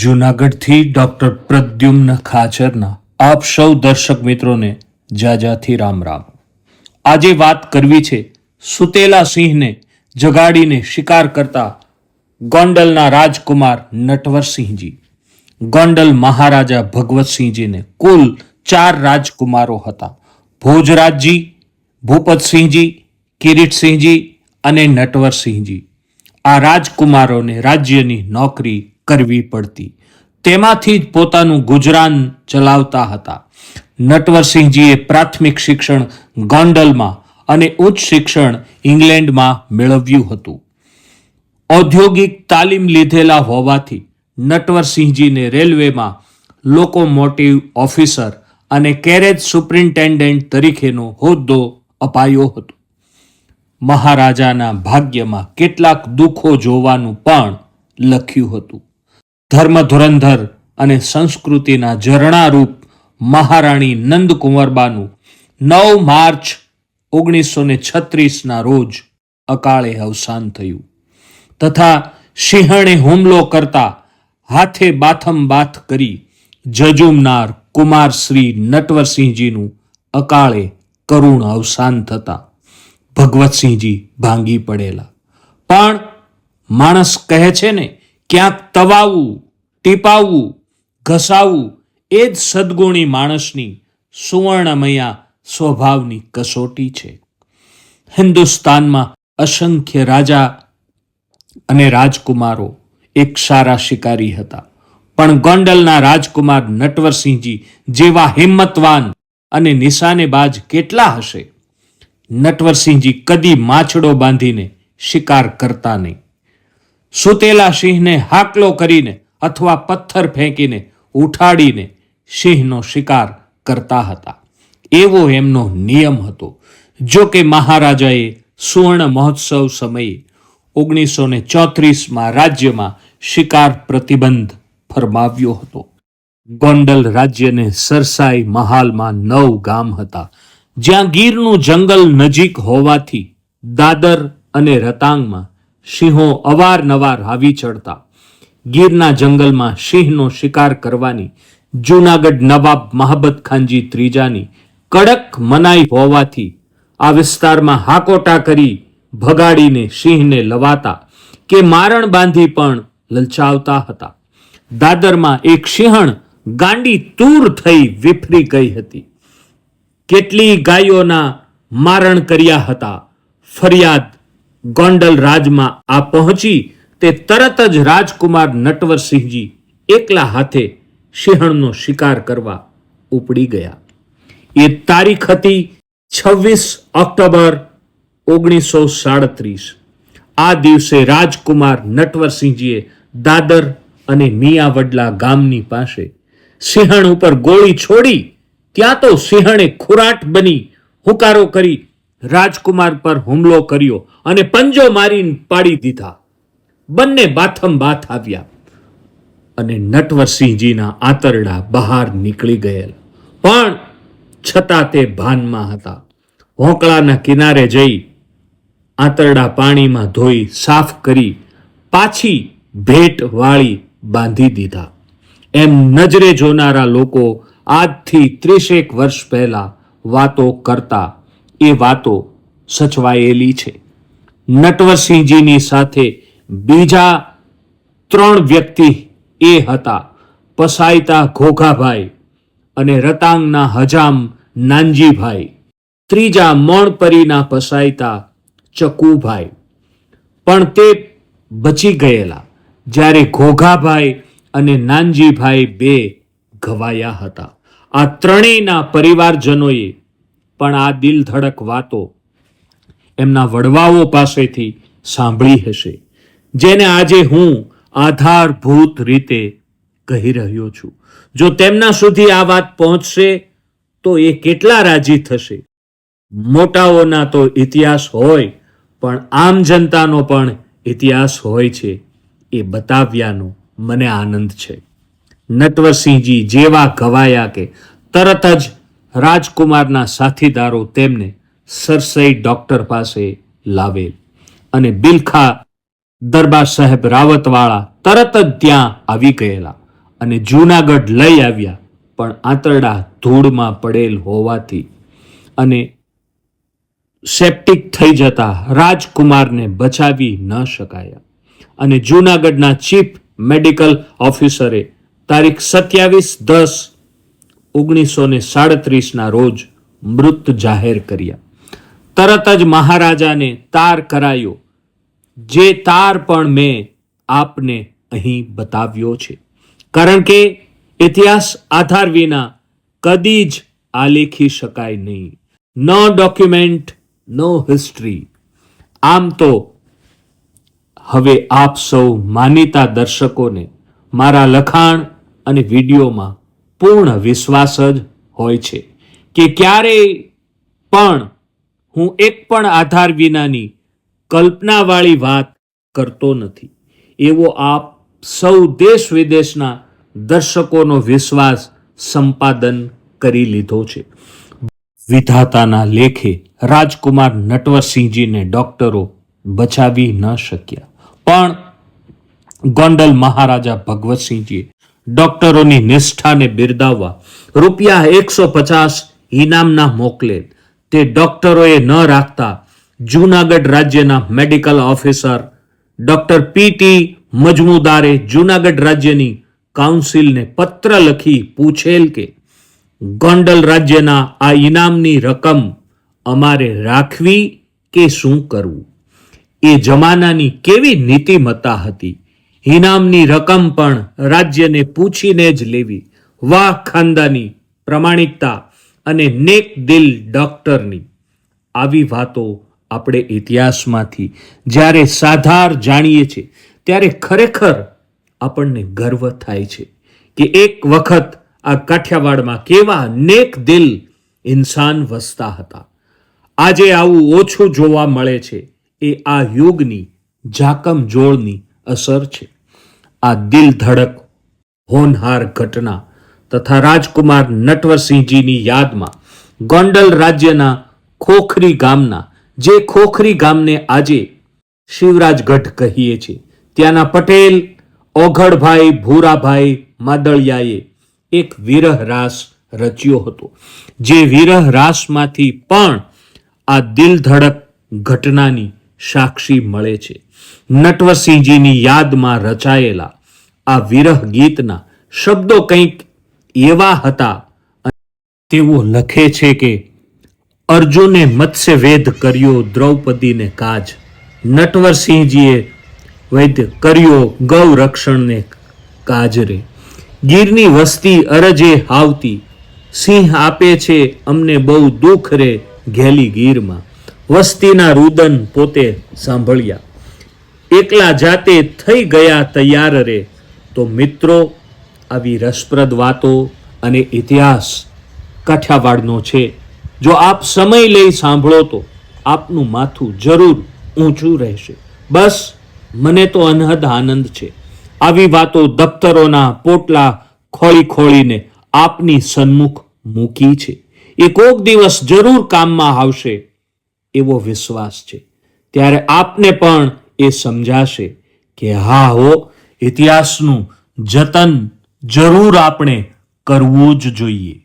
જૂનાગઢથી doctor Pradyumna ખાચરના આપ સૌ દર્શક મિત્રોને જાજાથી રામ રામ. આજે વાત કરવી છે સુતેલા સિંહને જગાડીને શિકાર કરતા ગોંડલના રાજકુમાર નટવરસિંહજી. ગોંડલ મહારાજા ભગવતસિંહજીને કુલ 4 રાજકુમારો હતા: ભોજરાજજી, ભૂપતસિંહજી, કિરીટસિંહજી અને નટવરસિંહજી. આ રાજકુમારોને રાજ્યની નોકરી કરવી પડતી. તેમાંથી જ પોતાનું ગુજરાન ચલાવતા હતા. નટવરસિંહજીએ પ્રાથમિક શિક્ષણ ગોંડલમાં અને ઉચ્ચ શિક્ષણ ઇંગ્લેન્ડમાં મેળવ્યું હતું. ઔદ્યોગિક તાલીમ લીધેલા હોવાથી નટવરસિંહજીને રેલવેમાં લોકોમોટિવ ઓફિસર અને કેરેજ સુપ્રિન્ટેન્ડન્ટ તરીકેનો હોદ્દો અપાયો હતો. મહારાજાના ભાગ્યમાં કેટલાક દુઃખો જોવાનું પણ લખ્યું હતું. ધર્મ ધુરંધર અને સંસ્કૃતિના ઝરણારૂપ મહારાણી નંદકુંવરબાનું 9 માર્ચ 1936ના રોજ અકાળે અવસાન થયું તથા સિંહણે હુમલો કરતા હાથે બાથમ બાથ કરી જજુમનાર કુમાર શ્રી નટવરસિંહજીનું અકાળે કરુણ અવસાન થતા ભગવતસિંહજી ભાંગી પડેલા. પણ માણસ કહે છે ને, ક્યાંક તવાવું, ટીપાવવું, ઘસાવવું એ જ સદગુણી માણસની સુવર્ણમયા સ્વભાવની કસોટી છે. હિન્દુસ્તાનમાં અસંખ્ય રાજા અને રાજકુમારો એક સારા શિકારી હતા, પણ ગોંડલના રાજકુમાર નટવરસિંહજી જેવા હિંમતવાન અને નિશાનેબાજ કેટલા હશે? નટવરસિંહજી કદી માછડો બાંધીને શિકાર કરતા નહીં. સુતેલા સિંહને હાકલો કરીને અથવા પથ્થર ફેંકીને ઉઠાડીને સિંહનો શિકાર કરતા હતા. એવો એમનો નિયમ હતો. જો કે મહારાજાએ સુવર્ણ મહોત્સવ સમયે 1934માં રાજ્યમાં શિકાર પ્રતિબંધ ફરમાવ્યો હતો. ગોંડલ રાજ્યને સરસાઈ મહાલમાં 9 ગામ હતા. જ્યાં ગીરનું જંગલ નજીક હોવાથી દાદર અને રતાંગમાં સિંહો અવારનવાર આવી ચડતા. ગીરના જંગલમાં સિંહનો શિકાર કરવાની જૂનાગઢ નવાબ મહાબત ખાનજી ત્રીજાની કડક મનાઈ હોવાથી આ વિસ્તારમાં હાકોટા કરી ભગાડીને સિંહને લવાતા કે મારણ બાંધી પણ લલચાવતા હતા. દાદરમાં એક સિંહણ ગાંડી તૂર થઈ વિફરી ગઈ હતી. કેટલી ગાયોના મારણ કર્યા હતા. ફરિયાદ ગોંડલ રાજમાં આ પહોંચી તે તરત જ રાજકુમાર નટવરસિંહજી એકલા હાથે સિંહણનો શિકાર કરવા ઉપડી ગયા. એ તારીખ હતી 26 ઓક્ટોબર 1937. આ દિવસે રાજકુમાર નટવરસિંહજીએ દાદર અને મિયાવડલા ગામની પાસે સિંહણ ઉપર ગોળી છોડી ત્યાં તો સિંહણે ખુરાટ બની હુંકારો કરી રાજકુમાર પર હુમલો કર્યો અને પંજો મારીને પાડી દીધા. બંને બાથમ બાથ આવ્યા અને નટવરસિંહજીના આંતરડા બહાર નીકળી ગયેલા. પણ છતાં તે ભાનમાં હતા. હોંકળાના કિનારે જઈ આંતરડા પાણીમાં ધોઈ સાફ કરી પાછી ભેટ વાળી બાંધી દીધા. એમ નજરે જોનારા લોકો આજથી 30 વર્ષ પહેલા વાતો કરતા એ વાતો સચવાયેલી છે. નટવરસિંહજીની સાથે બીજા 3 વ્યક્તિ એ હતા પસાયતા ઘોઘાભાઈ અને રતાંગના હજામ નાનજીભાઈ. ત્રીજા મોણપરીના પસાયતા ચકુભાઈ. પણ તે બચી ગયેલા, જ્યારે ઘોઘાભાઈ અને નાનજીભાઈ 2 ઘવાયા હતા. આ ત્રણેયના પરિવારજનોએ પણ આ દિલ ધડક વાતો એમના વડવાઓ પાસેથી સાંભળી હશે, જેને આજે હું આધારભૂત રીતે કહી રહ્યો છું. જો તેમના સુધી આ વાત પહોંચશે તો એ કેટલા રાજી થશે. મોટાઓના તો ઇતિહાસ હોય, પણ આમ જનતાનો પણ ઇતિહાસ હોય છે, એ બતાવ્યાનો મને આનંદ છે. નટવરસિંહજી જેવા ઘવાયા કે તરત જ રાજકુમારના સાથીદારો તેમને સરસઈ ડોક્ટર પાસે લાવેલ અને બિલખા દરબાર સાહેબ રાવતવાળા તરત જ ત્યાં આવી ગયેલા. અને જૂનાગઢ લઈ આવ્યા, પણ આંતરડા ધૂળમાં પડેલ હોવાથી અને સેપ્ટિક થઈ જતા રાજકુમારને બચાવી ન શકાયા અને જૂનાગઢના ચીફ મેડિકલ ઓફિસરે તારીખ 27/10/1937 રોજ મૃત જાહેર કર્યા. તરત જ મહારાજાને તાર કરાયો, જે તાર પણ મેં આપને અહીં બતાવ્યો છે, કારણ કે ઇતિહાસ આધાર વિના કદી જ આલેખી શકાય નહીં. નો ડોક્યુમેન્ટ નો હિસ્ટ્રી. આમ તો હવે આપ સૌ માનીતા દર્શકોને મારા લખાણ અને વિડીયોમાં પૂર્ણ વિશ્વાસ જ હોય છે કે ક્યારેય પણ હું એક પણ આધાર વિનાની કલ્પનાવાળી વાત કરતો નથી, એવો આપ સૌ દેશ વિદેશના દર્શકોનો વિશ્વાસ સંપાદન કરી લીધો છે. વિધાતાના લેખે રાજકુમાર નટવરસિંહજીને ડોક્ટરો બચાવી ન શક્યા, પણ ગોંડલ મહારાજા ભગવતસિંહજીએ ડોક્ટરોની નિષ્ઠાને બિરદાવવા ₹150 ઇનામના મોકલેલ. તે ડોક્ટરોએ ન રાખતા જૂનાગઢ રાજ્યના મેડિકલ ઓફિસર ડોક્ટર પીટી મજમુદારે જૂનાગઢ રાજ્યની કાઉન્સિલને પત્ર લખી પૂછેલ કે ગોંડલ રાજ્યના આ ઇનામની રકમ અમારે રાખવી કે શું કરવું. એ જમાનાની કેવી નીતિમત્તા હતી. ઇનામની રકમ પણ રાજ્યને પૂછીને જ લેવી. વાહ ખાનદાની પ્રમાણિકતા અને નેક દિલ ડોક્ટરની. આવી વાતો આપણે ઇતિહાસમાંથી જ્યારે સાધાર જાણીએ છીએ ત્યારે ખરેખર આપણને ગર્વ થાય છે કે એક વખત આ કાઠિયાવાડમાં કેવા નેક દિલ ઇન્સાન વસતા હતા. આજે આવું ઓછું જોવા મળે છે. એ આ યુગની જાકમ જોળની અસર છે. આ દિલ ધડક હોનહાર ઘટના તથા રાજકુમાર નટવરસિંહજીની યાદમાં ગોંડલ રાજ્યના ખોખરી ગામના, જે ખોખરી ગામને આજે શિવરાજગઢ કહીએ છીએ, ત્યાંના પટેલ ઓઘડભાઈ ભૂરાભાઈ માદળિયાએ એક વિરહ રાસ રચ્યો હતો. જે વિરહ રાસમાંથી પણ આ દિલ ધડક ઘટનાની સાક્ષી મળે છે. નટવરસિંહજીની યાદમાં રચાયેલા આ વિરહ ગીતના શબ્દો કંઈક એવા હતા. તેઓ લખે છે કે અર્જુને મત્સ્ય વેદ કર્યો દ્રૌપદીને કાજ, નટવરસિંહજીએ વૈદ્ય કર્યો ગૌ રક્ષણને કાજ રે. ગીરની વસ્તી અરજે હાવતી, સિંહ આપે છે અમને બહુ દુઃખ રે ઘેલી ગીરમાં. વસ્તીના રુદન પોતે સાંભળ્યા, એકલા જાતે થઈ ગયા તૈયાર રે. તો મિત્રો, આવી રસપ્રદ વાતો અને ઇતિહાસ કાઠિયાવાડનો છે. જો આપ સમય લઈ સાંભળો તો આપનું માથું જરૂર ઊંચું રહેશે. બસ મને તો અનહદ આનંદ છે. આવી વાતો દફતરોના પોટલા ખોળી ખોળીને આપની સન્મુખ મૂકી છે. એ કોક દિવસ જરૂર કામમાં આવશે એવો વિશ્વાસ છે. ત્યારે આપને પણ એ સમજાશે કે હા હો, ઇતિહાસનું જતન જરૂર આપણે કરવું જ જોઈએ.